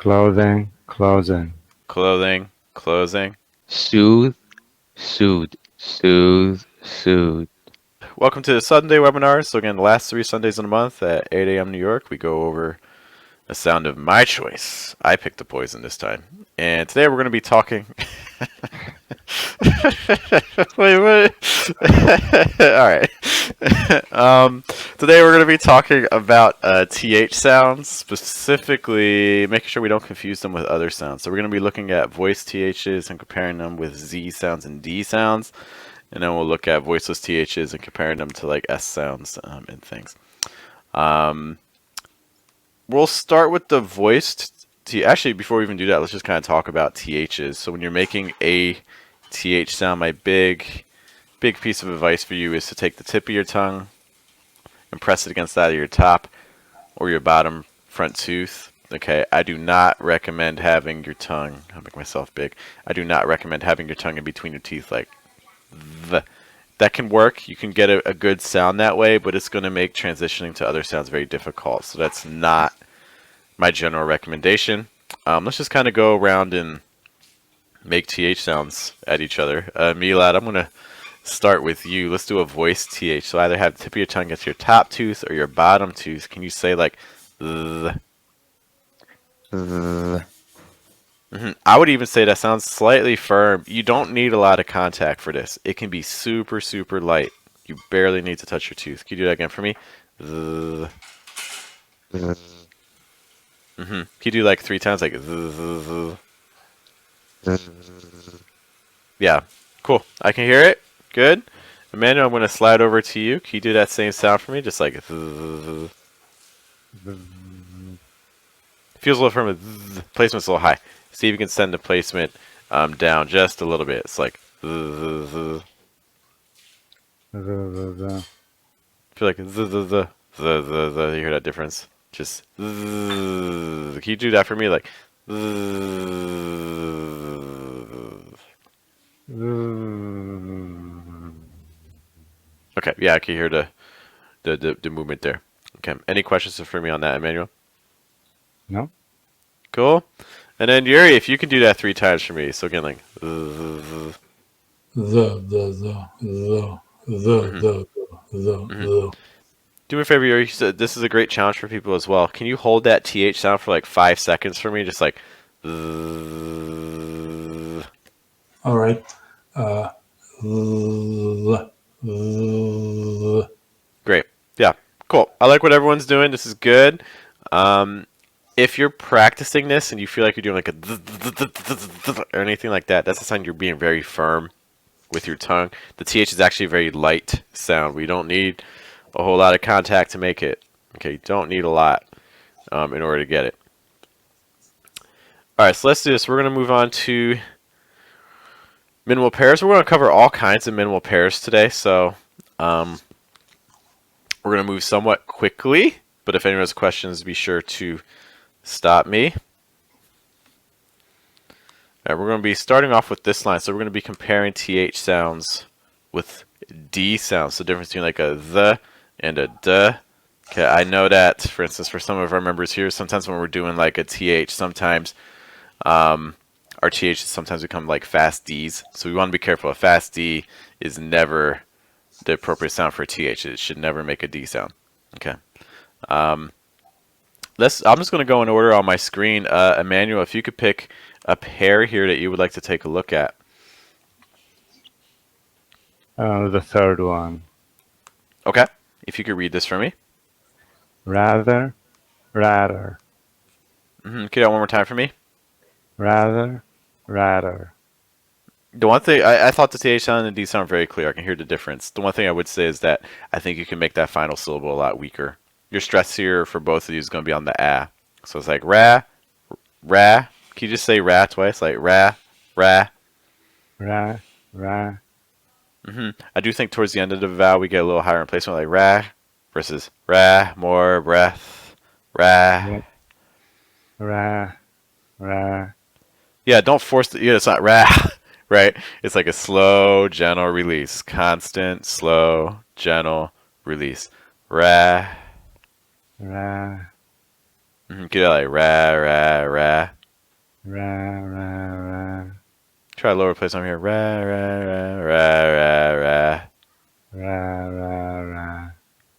clothing, clothing. clothing, closing. soothe, soothe, soothe, soothe. Welcome to the Sunday webinar. So again, the last 3 Sundays in a month at 8 a.m. New York, we go over a sound of my choice. I picked the poison this time. And today we're going to be talking... Wait, what? All right. Today we're going to be talking about TH sounds, specifically making sure we don't confuse them with other sounds. So we're going to be looking at voice THs and comparing them with Z sounds and D sounds. And then we'll look at voiceless THs and comparing them to like S sounds and things. We'll start with the voiced T. Actually, before we even do that, let's just kind of talk about THs. So when you're making a TH sound, my big piece of advice for you is to take the tip of your tongue and press it against that of your top or your bottom front tooth. Okay, I do not recommend having your tongue, I'll make myself big, I do not recommend having your tongue in between your teeth like the. That can work. You can get a good sound that way, but it's going to make transitioning to other sounds very difficult. So that's not my general recommendation. Let's just kind of go around and make TH sounds at each other. Milad, I'm going to start with you. Let's do a voice TH. So either have the tip of your tongue against your top tooth or your bottom tooth. Can you say like the? I would even say that sounds slightly firm. You don't need a lot of contact for this. It can be super, super light. You barely need to touch your tooth. Can you do that again for me? Can you do like 3 times? Like yeah, cool. I can hear it. Good. Emmanuel, I'm going to slide over to you. Can you do that same sound for me? Just like feels a little firm. Placement's a little high. See if you can send the placement down just a little bit. It's like The. feel like you hear that difference? Just can you do that for me? Like okay, yeah, I can hear the movement there. Okay, any questions for me on that, Emmanuel? No? Cool. And then Yuri, if you can do that 3 times for me. So again, like the. Do me a favor, Yuri. This is a great challenge for people as well. Can you hold that TH sound for like 5 seconds for me? Just like All right. Great. Yeah. Cool. I like what everyone's doing. This is good. If you're practicing this and you feel like you're doing like a or anything like that, that's a sign you're being very firm with your tongue. The TH is actually a very light sound. We don't need a whole lot of contact to make it. Okay, you don't need a lot in order to get it. All right, so let's do this. We're going to move on to minimal pairs. We're going to cover all kinds of minimal pairs today, so we're going to move somewhat quickly, but if anyone has questions, be sure to stop me. All right, we're going to be starting off with this line. So we're going to be comparing TH sounds with D sounds. The difference between like a the and a duh. Okay, I know that, for instance, for some of our members here, sometimes when we're doing like a TH, sometimes our THs sometimes become like fast Ds. So we want to be careful. A fast D is never the appropriate sound for a TH. It should never make a D sound. Okay. I'm just going to go in order on my screen. Emmanuel, if you could pick a pair here that you would like to take a look at. The third one. Okay. If you could read this for me. Rather, rather. Can you do that one more time for me? Rather, rather. The one thing, I thought the TH sound and the D sound very clear. I can hear the difference. The one thing I would say is that I think you can make that final syllable a lot weaker. Your stress here for both of you is going to be on the ah. So it's like ra, ra. Can you just say ra twice? Like ra, ra. Ra, ra. I do think towards the end of the vowel we get a little higher in placement, like ra versus ra, more breath, ra. Ra, ra. Yeah, don't force the, it's not ra, right? It's like a slow, gentle release. Constant, slow, gentle release. Ra. Ra. Get it like ra, ra, ra. try to lower placement here. Ra, ra, ra, ra, ra, ra. Ra, ra, ra.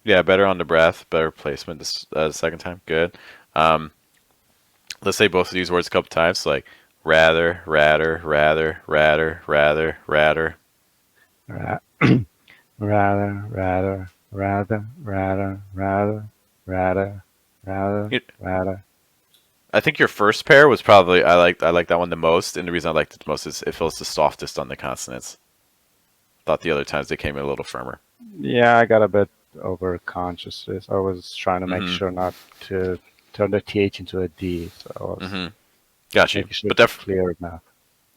Yeah, better on the breath, better placement this second time. Good. Let's say both of these words a couple times. So like rather, rather, rather, rather, rather, rather. Ra- rather, rather, rather, rather, rather, rather, rather, You- rather. I think your first pair was probably I like that one the most, and the reason I liked it the most is it feels the softest on the consonants. Thought the other times they came in a little firmer. Yeah, I got a bit over conscious. I was trying to make Mhm. sure not to turn the TH into a D. So I was Mhm. Got you. making sure But to clear it now.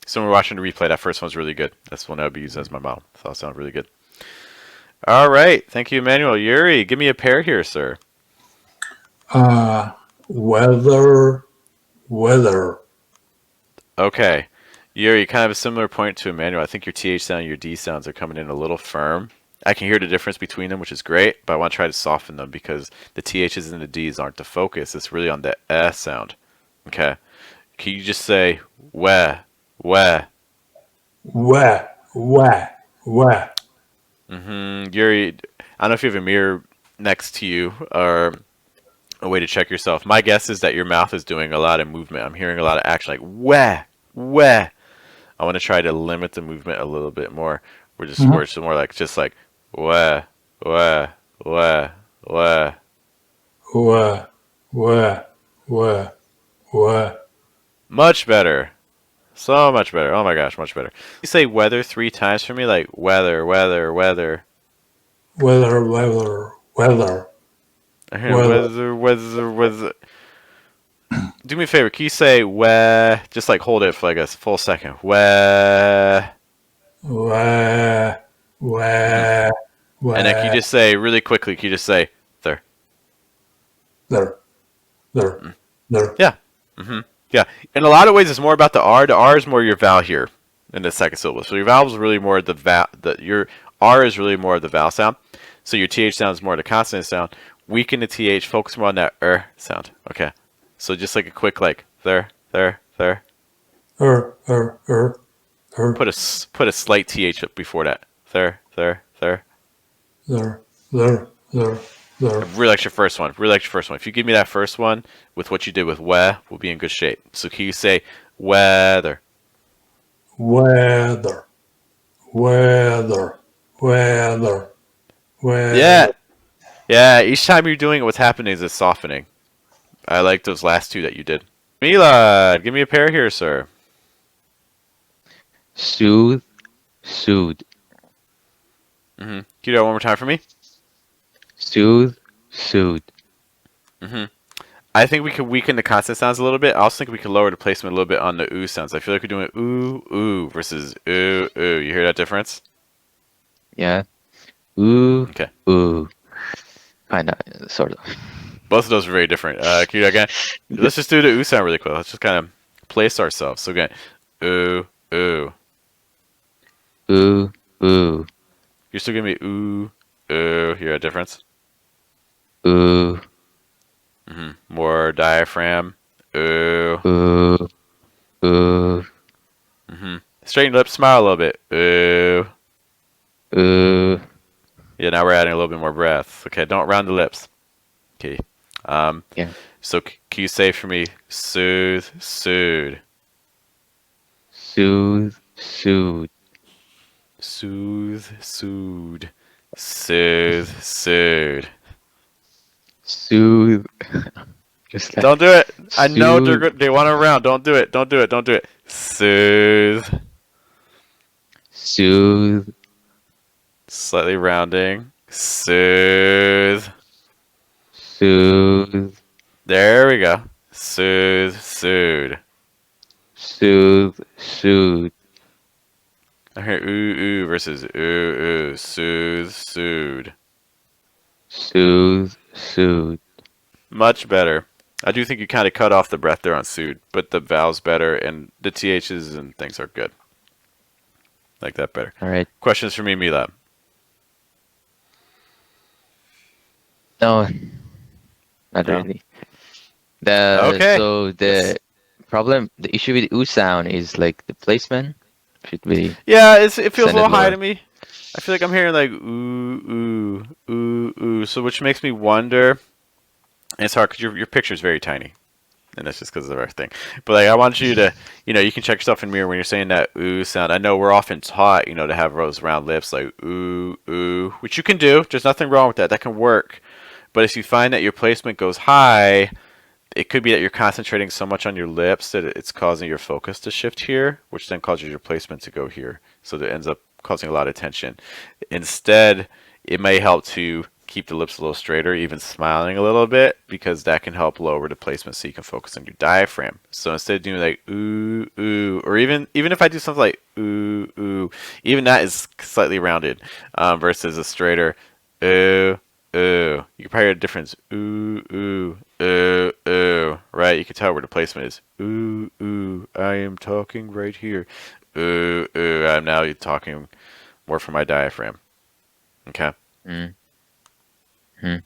so when we're watching the replay, that first one's really good. That's the one I would be using as my model. Thought it sounded really good. All right. Thank you, Emmanuel. Yuri, give me a pair here, sir. Weather, weather. Okay. Yuri, kind of a similar point to Emmanuel. I think your TH sound and your D sounds are coming in a little firm. I can hear the difference between them, which is great, but I want to try to soften them because the THs and the Ds aren't the focus. It's really on the sound. Okay. Can you just say weh, weh? Wah, wah, wah. Yuri, I don't know if you have a mirror next to you or a way to check yourself. My guess is that your mouth is doing a lot of movement. I'm hearing a lot of action, like weh, weh. I want to try to limit the movement a little bit more. We're just Mhm. where it's more like just like weh, weh, weh, weh. Wah, wah, wah, wah. Much better. So much better. Oh my gosh, much better. You say weather 3 times for me, like weather, weather, weather. Weather, weather, weather, I hear weather. weather, weather, weather. Do me a favor. Can you say weh? Just like hold it for like a full second. Weh. Wah, wah, And then can you wah. just say really quickly? Can you just say there? There, there, there. Yeah. Yeah. In a lot of ways, it's more about the R. The R is more your vowel here in the second syllable. So your vowel is really more the vowel. Your R is really more of the vowel sound. So your TH sound is more the consonant sound. Weaken the TH. Focus more on that sound. Okay. So just like a quick like there, there, there. Er, er, er, er. Put a slight TH up before that. There, there, there. There, there, there, there. I really like your first one. Really like your first one. If you give me that first one with what you did with weh, we'll be in good shape. So can you say weather? Weather, weather, weather, weather. Yeah. Yeah, each time you're doing it, what's happening is it's softening. I like those last two that you did. Milad, give me a pair here, sir. Soothe, soothe, Can you do that one more time for me? soothe, soothe. I think we could weaken the consonant sounds a little bit. I also think we could lower the placement a little bit on the ooh sounds. I feel like we're doing ooh, ooh versus ooh, ooh. You hear that difference? Yeah. Ooh, Okay. ooh. Kinda, sort of. Both of those are very different. Can you do that again? Let's just do the ooh sound really quick. Let's just kind of place ourselves. So again, ooh, ooh. Ooh, ooh, You're still giving me ooh, ooh. You hear that difference? ooh, More diaphragm. Ooh. ooh, ooh, Straighten your lips, smile a little bit. Ooh. ooh. Yeah, now we're adding a little bit more breath. Okay, don't round the lips. Okay. Yeah. So can you say for me, soothe, soothe, Soothe, soothe. soothe, soothe, soothe, soothe. Soothe. Just like Don't do it. I know soothe, they want to round. Don't do it. Don't do it. Don't do it. Soothe. soothe, Slightly rounding. Soothe. soothe, There we go. Soothe, soothe. soothe, soothe. I hear ooh, ooh versus ooh, ooh. Soothe, soothe. Soothe, soothe. Much better. I do think you kind of cut off the breath there on soothe, but the vowels better and the THs and things are good. Like that better. All right. Questions for me, Milad? No, not No? really. Okay. So the issue with ooh sound is like the placement. should be Yeah, it feels a send it little high lower. to me. I feel like I'm hearing like ooh, ooh, ooh, ooh. So which makes me wonder. And it's hard because your picture is very tiny, and that's just because of our thing. But like, I want you to, you can check yourself in the mirror when you're saying that ooh sound. I know we're often taught, to have those round lips like ooh, ooh, which you can do. There's nothing wrong with that. That can work. But if you find that your placement goes high, it could be that you're concentrating so much on your lips that it's causing your focus to shift here, which then causes your placement to go here. So that ends up causing a lot of tension. Instead, it may help to keep the lips a little straighter, even smiling a little bit, because that can help lower the placement so you can focus on your diaphragm. So instead of doing like ooh, ooh, or even if I do something like ooh, ooh, even that is slightly rounded versus a straighter ooh, ooh. You can probably hear the difference. Ooh, ooh, ooh, ooh. Right? You can tell where the placement is. Ooh, ooh. I am talking right here. Ooh, ooh. I'm now talking more from my diaphragm. Okay. Mm. Hmm.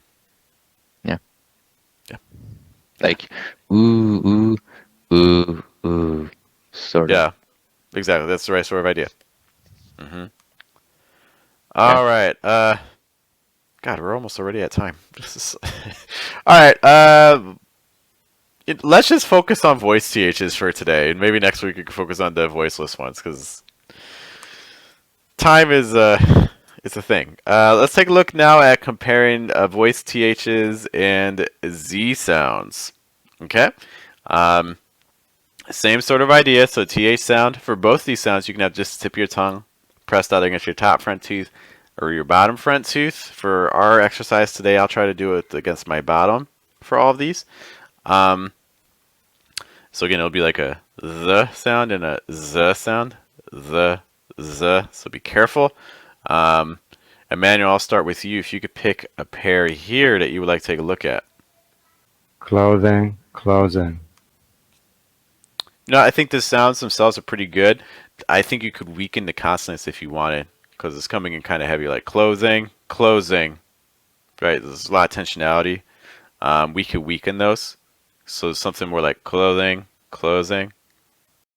Yeah. Yeah. Like ooh, ooh, ooh, ooh. Sort of. Yeah. Exactly. That's the right sort of idea. Mm-hmm. Yeah. All right. God, we're almost already at time. This is all right. Let's just focus on voice THs for today, and maybe next week we can focus on the voiceless ones because time is it's a thing. Let's take a look now at comparing voice THs and Z sounds. Okay. Um, Same sort of idea. So TH sound for both these sounds, you can have just tip of your tongue pressed out against your top front tooth or your bottom front tooth. For our exercise today, I'll try to do it against my bottom for all of these. So again, it'll be like a the sound and a z sound. The, z. So be careful. Emmanuel, I'll start with you. If you could pick a pair here that you would like to take a look at. Clothing, closing. No, I think the sounds themselves are pretty good. I think you could weaken the consonants if you wanted, because it's coming in kind of heavy, like closing, closing. Right? There's a lot of tensionality. We could weaken those. So something more like clothing, closing.